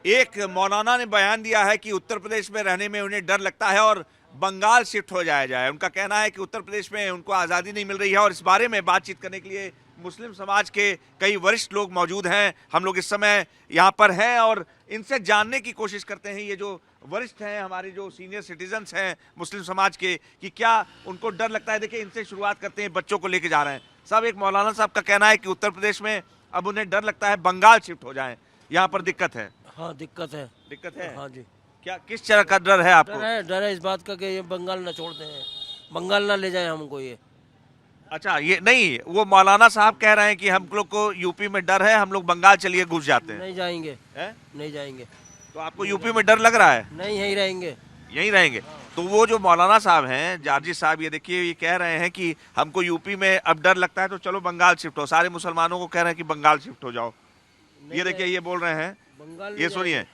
एक मौलाना ने बयान दिया है कि उत्तर प्रदेश में रहने में उन्हें डर लगता है और बंगाल शिफ्ट हो जाया जाए। उनका कहना है कि उत्तर प्रदेश में उनको आज़ादी नहीं मिल रही है और इस बारे में बातचीत करने के लिए मुस्लिम समाज के कई वरिष्ठ लोग मौजूद हैं। हम लोग इस समय यहाँ पर हैं और इनसे जानने की कोशिश करते हैं, ये जो वरिष्ठ हैं, हमारे जो सीनियर सिटीजन्स हैं मुस्लिम समाज के, कि क्या उनको डर लगता है। देखिए, इनसे शुरुआत करते हैं, बच्चों को लेके जा रहे हैं। साहब, एक मौलाना साहब का कहना है कि उत्तर प्रदेश में अब उन्हें डर लगता है बंगाल शिफ्ट हो जाए, यहाँ पर दिक्कत है। हाँ दिक्कत है। दिक्कत है? हाँ जी। क्या किस तरह का डर है आपको? डर है इस बात का कि ये बंगाल ना छोड़ते हैं, बंगाल ना ले जाए हमको ये। अच्छा, ये नहीं, वो मौलाना साहब कह रहे हैं कि हम लोग को यूपी में डर है, हम लोग बंगाल चलिए घुस जाते हैं। नहीं जाएंगे है? नहीं जाएंगे। तो आपको यूपी में डर लग रहा है? नहीं, यहीं रहेंगे। यहीं रहेंगे? तो वो जो मौलाना साहब हैं, जारजी साहब, ये देखिए, ये कह रहे हैं कि हमको यूपी में अब डर लगता है तो चलो बंगाल शिफ्ट हो। सारे मुसलमानों को कह रहे हैं कि बंगाल शिफ्ट हो जाओ। ये देखिए, ये बोल रहे हैं, बंगाल ये सुनिए।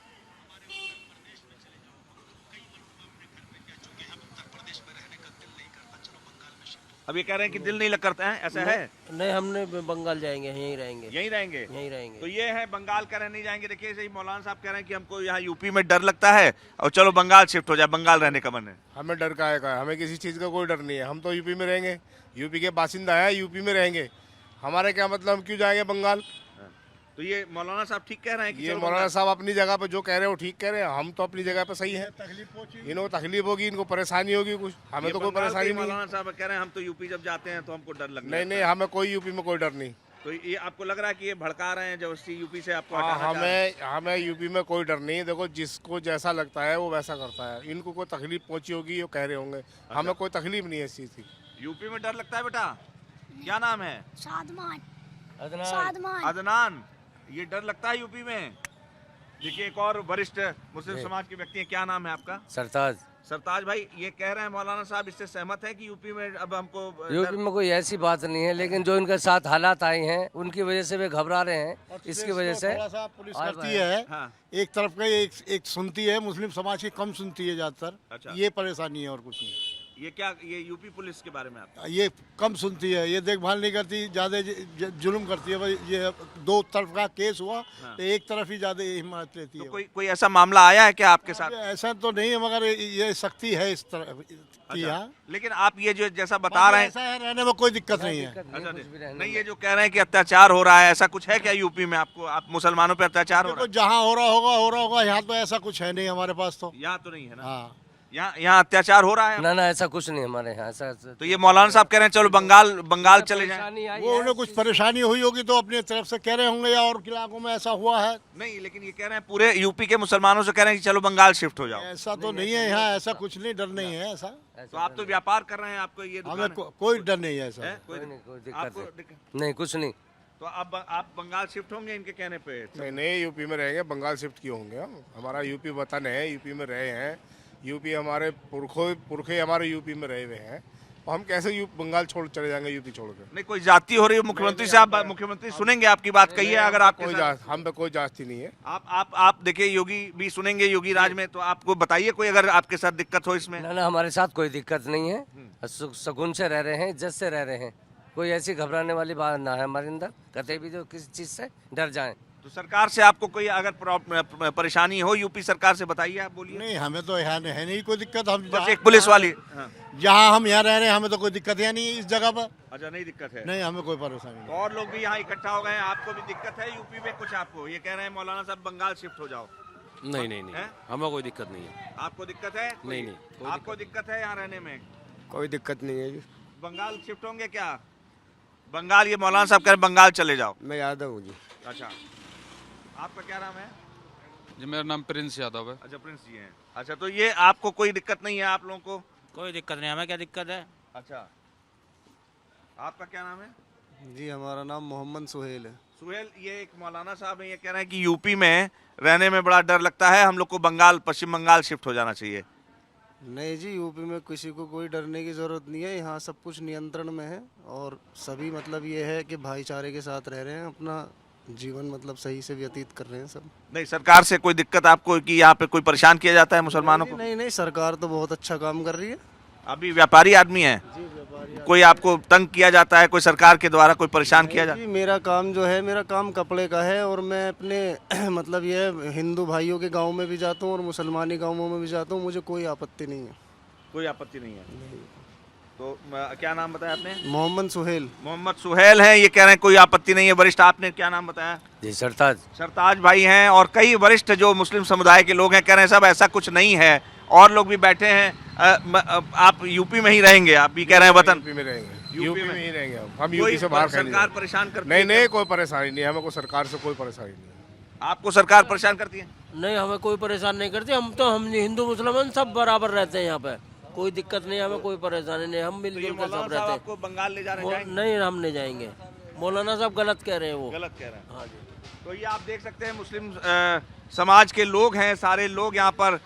अब ये कह रहे हैं कि दिल नहीं लग करता है, ऐसा है? नहीं, हमने बंगाल जाएंगे, यहीं रहेंगे। यहीं रहेंगे? यहीं रहेंगे। तो ये है, बंगाल का रहने नहीं जाएंगे। देखिए, सही मौलाना साहब कह रहे हैं कि हमको यहाँ यूपी में डर लगता है और चलो बंगाल शिफ्ट हो जाए, बंगाल रहने का मन है। हमें डर का है, हमें किसी चीज़ का कोई डर नहीं है। हम तो यूपी में रहेंगे, यूपी के बासिंदा है, यूपी में रहेंगे। हमारे क्या मतलब, हम क्यों जाएंगे बंगाल? तो ये मौलाना साहब ठीक कह रहे हैं कि ये चलो मौलाना बंगाल। साहब अपनी जगह पे जो कह रहे हैं वो ठीक कह रहे हैं। हम तो अपनी जगह पे सही है। इनको तकलीफ होगी, इनको परेशानी होगी कुछ, हमें ये तो कोई बंगाल के परेशानी नहीं है। मौलाना साहब कह रहे हैं हम तो यूपी जब जाते हैं तो हमको डर लगता नहीं नहीं, हमें कोई यूपी में कोई डर नहीं। तो ये आपको लग रहा है कि ये भड़का रहे हैं जबरदस्ती यूपी से आपको हाँ, हटाना चाह रहे हैं? हमें यूपी में कोई डर नहीं है। देखो, जिसको जैसा लगता है वो वैसा करता है। इनको कोई तकलीफ पहुंची होगी, वो कह रहे होंगे। हमें कोई तकलीफ नहीं है इस चीज़ की। यूपी में डर लगता है बेटा? क्या नाम है? सादमान। अदनान। सादमान। अदनान। ये डर लगता है यूपी में? देखिए, एक और वरिष्ठ मुस्लिम समाज के व्यक्ति हैं, क्या नाम है आपका? सरताज। सरताज भाई, ये कह रहे हैं मौलाना साहब, इससे सहमत है कि यूपी में अब हमको यूपी में कोई ऐसी बात नहीं है, लेकिन जो इनके साथ हालात आए हैं उनकी वजह से वे घबरा रहे हैं। इसकी वजह से थोड़ा सा पुलिस और करती है। हाँ। एक तरफ का एक सुनती है, मुस्लिम समाज की कम सुनती है ज्यादातर। अच्छा। ये परेशानी है और कुछ नहीं। ये क्या, ये यूपी पुलिस के बारे में आप? ये कम सुनती है, ये देखभाल नहीं करती, ज्यादा जुल्म करती है। भाई, ये दो तरफ का केस हुआ तो एक तरफ ही ज्यादा हिमायत लेती तो है। कोई ऐसा मामला आया है क्या आपके साथ? ऐसा तो नहीं है, मगर ये सख्ती है इस तरह की। अच्छा। हाँ, लेकिन आप ये जो जैसा बता रहे हैं, ऐसा है, रहने में कोई दिक्कत नहीं है। अच्छा, नहीं, ये जो कह रहे हैं कि अत्याचार हो रहा है, ऐसा कुछ है क्या यूपी में? आपको, आप मुसलमानों पे अत्याचार हो रहा देखो, जहाँ हो रहा होगा। यहाँ तो ऐसा कुछ है नहीं हमारे पास तो। है? यहाँ तो नहीं है ना? हाँ, यहाँ अत्याचार हो रहा है? ना ना, ऐसा कुछ नहीं हमारे यहाँ ऐसा। तो ये मौलाना साहब कह रहे हैं चलो बंगाल चले जाएं। परेशानी आई वो है। उन्हें कुछ परेशानी हुई होगी तो अपनी तरफ से कह रहे होंगे, या और इलाकों में ऐसा हुआ है। नहीं, लेकिन ये कह रहे हैं पूरे यूपी के मुसलमानों से कह रहे हैं कि चलो बंगाल शिफ्ट हो जाओ। ऐसा तो नहीं है यहाँ, ऐसा कुछ नहीं, डर नहीं है ऐसा। तो आप तो व्यापार कर रहे हैं, आपको ये दुकान हमें कोई डर नहीं है ऐसा। है? कोई नहीं, कोई दिक्कत आपको नहीं। नहीं, कुछ नहीं। तो अब आप बंगाल शिफ्ट होंगे इनके कहने पे? नहीं नहीं, यूपी में रहेंगे, बंगाल शिफ्ट क्यों होंगे हम? हमारा यूपी वतन है, यूपी में रहे हैं। यूपी हमारे पुरखे हमारे यूपी में रहे हुए हैं। और हम कैसे बंगाल छोड़ चले जाएंगे यूपी छोड़ कर? नहीं, कोई जाति हो रही है मुख्यमंत्री से, आप मुख्यमंत्री सुनेंगे, आपकी बात कही है अगर आप हम पे कोई जाति नहीं है। आप देखिए, योगी भी सुनेंगे, योगी राज में, तो आपको बताइए कोई अगर आपके साथ दिक्कत हो इसमें। ना ना, हमारे साथ कोई दिक्कत नहीं है। सुकून से रह रहे हैं, इज्जत से रह रहे हैं। कोई ऐसी घबराने वाली बात ना है हमारे अंदर, कतई भी जो किसी चीज से डर जाएं। तो सरकार से आपको कोई अगर परेशानी हो यूपी सरकार से, बताइए, आप बोलिए। नहीं, हमें तो यहाँ है नहीं कोई दिक्कत। हम बस एक पुलिस वाली। हाँ। जहाँ हम यहाँ रह रहे हैं, हमें तो कोई दिक्कत है नहीं इस जगह पर। अच्छा, नहीं दिक्कत है? नहीं, हमें कोई परेशानी तो नहीं। और लोग भी यहाँ इकट्ठा हो गए हैं, आपको भी दिक्कत है यूपी में कुछ? आपको ये कह रहे हैं मौलाना साहब बंगाल शिफ्ट हो जाओ। नहीं नहीं नहीं, हैं? हमें कोई दिक्कत नहीं है। आपको दिक्कत है? नहीं, नहीं, कोई आपको दिक्कत है यहाँ रहने में? कोई दिक्कत नहीं है जी। बंगाल शिफ्ट होंगे क्या? बंगाल, ये मौलाना साहब कह रहे हैं बंगाल चले जाओ। मैं यादव हूँ जी। अच्छा, आपका क्या नाम है? जी, मेरा नाम प्रिंस यादव है। अच्छा, प्रिंस जी हैं। अच्छा, तो ये आपको कोई दिक्कत नहीं है आप लोगों को? कोई दिक्कत नहीं, हमें क्या दिक्कत है? अच्छा, आपका क्या नाम है? जी, हमारा नाम मोहम्मद सुहेल है। सुहेल, ये एक मौलाना साहब हैं, ये कह रहे हैं कि यूपी में रहने में बड़ा डर लगता है, हम लोग को बंगाल, पश्चिम बंगाल शिफ्ट हो जाना चाहिए। नहीं जी, यूपी में किसी को कोई डरने की ज़रूरत नहीं है। यहाँ सब कुछ नियंत्रण में है और सभी मतलब ये है कि भाईचारे के साथ रह रहे हैं, अपना जीवन मतलब सही से व्यतीत कर रहे हैं सब। नहीं, सरकार से कोई दिक्कत आपको कि यहाँ पे कोई परेशान किया जाता है मुसलमानों को? नहीं नहीं, सरकार तो बहुत अच्छा काम कर रही है। अभी व्यापारी आदमी है, कोई आपको तंग किया जाता है, कोई सरकार के द्वारा कोई परेशान किया जाता जी मेरा काम जो है, मेरा काम कपड़े का है और मैं अपने मतलब ये हिंदू भाइयों के गांव में भी जाता हूँ और मुसलमानी गांवों में भी जाता हूँ, मुझे कोई आपत्ति नहीं है। कोई आपत्ति नहीं है। तो क्या नाम बताया आपने? मोहम्मद सुहेल। मोहम्मद सुहेल हैं, ये कह रहे हैं कोई आपत्ति नहीं है। वरिष्ठ आपने क्या नाम बताया? जी सरताज। सरताज भाई हैं और कई वरिष्ठ जो मुस्लिम समुदाय के लोग हैं कह रहे हैं सब ऐसा कुछ नहीं है। और लोग भी बैठे हैं। आप यूपी में ही रहेंगे? आप भी कह रहे हैं वतन यूपी में रहेंगे, यूपी यूपी में में ही रहेंगे हम कोई यूपी से बाहर कहीं सरकार नहीं परेशान करती नहीं है? नहीं कोई परेशानी नहीं, हमें कोई सरकार से कोई परेशानी नहीं। आपको सरकार परेशान करती है? नहीं, हमें कोई परेशान नहीं करती। हम हिंदू मुसलमान सब बराबर रहते हैं यहाँ पे, कोई दिक्कत नहीं, हमें कोई परेशानी नहीं, हम तो मिलजुल ये कर मौलाना सब साहब रहते आपको बंगाल ले जाने हैं। जाएंगे? नहीं, हम नहीं जाएंगे। मौलाना साहब गलत कह रहे हैं वो। गलत कह रहे हैं। हाँ जी। तो ये आप देख सकते हैं मुस्लिम समाज के लोग हैं, सारे लोग यहाँ पर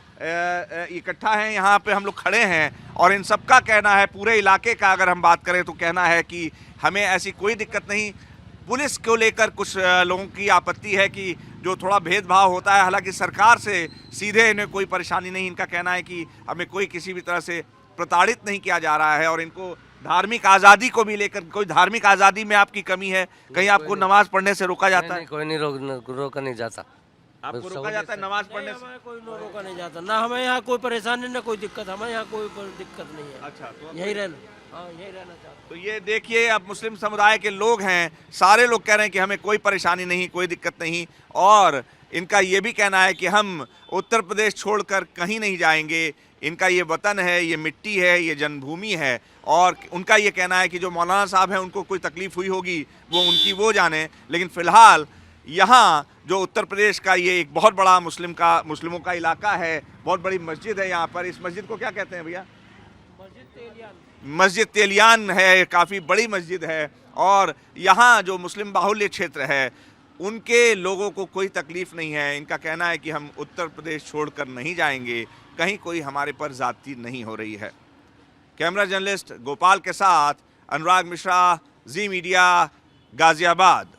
इकट्ठा हैं, यहाँ पे हम लोग खड़े हैं और इन सबका कहना है, पूरे इलाके का अगर हम बात करें तो कहना है कि हमें ऐसी कोई दिक्कत नहीं। पुलिस को लेकर कुछ लोगों की आपत्ति है कि जो थोड़ा भेदभाव होता है, हालांकि सरकार से सीधे इन्हें कोई परेशानी नहीं। इनका कहना है कि हमें कोई किसी भी तरह से प्रताड़ित नहीं किया जा रहा है और इनको धार्मिक आज़ादी को भी लेकर कोई धार्मिक आज़ादी में आपकी कमी है? कहीं आपको नमाज पढ़ने से रोका जाता है? कोई नहीं रोका नहीं जाता। आपको रोका जाता है नमाज पढ़ने से? हमें कोई रोका नहीं जाता ना, हमें यहाँ कोई परेशानी ना कोई दिक्कत, हमें यहाँ कोई दिक्कत नहीं है। अच्छा, तो यही रहना, हाँ यही रहना चाहते। तो ये देखिए, अब मुस्लिम समुदाय के लोग हैं, सारे लोग कह रहे हैं कि हमें कोई परेशानी नहीं, कोई दिक्कत नहीं। और इनका ये भी कहना है कि हम उत्तर प्रदेश छोड़कर कहीं नहीं जाएंगे। इनका ये वतन है, ये मिट्टी है, ये जन्मभूमि है। और उनका ये कहना है कि जो मौलाना साहब हैं उनको कोई तकलीफ हुई होगी वो जाने, लेकिन फ़िलहाल यहाँ जो उत्तर प्रदेश का ये एक बहुत बड़ा मुस्लिमों का इलाका है, बहुत बड़ी मस्जिद है यहाँ पर। इस मस्जिद को क्या कहते हैं भैया? मस्जिद तेलियान है, काफ़ी बड़ी मस्जिद है। और यहाँ जो मुस्लिम बाहुल्य क्षेत्र है उनके लोगों को कोई तकलीफ़ नहीं है। इनका कहना है कि हम उत्तर प्रदेश छोड़कर नहीं जाएंगे, कहीं कोई हमारे पर ज़्यादती नहीं हो रही है। कैमरा जर्नलिस्ट गोपाल के साथ अनुराग मिश्रा, जी मीडिया, गाज़ियाबाद।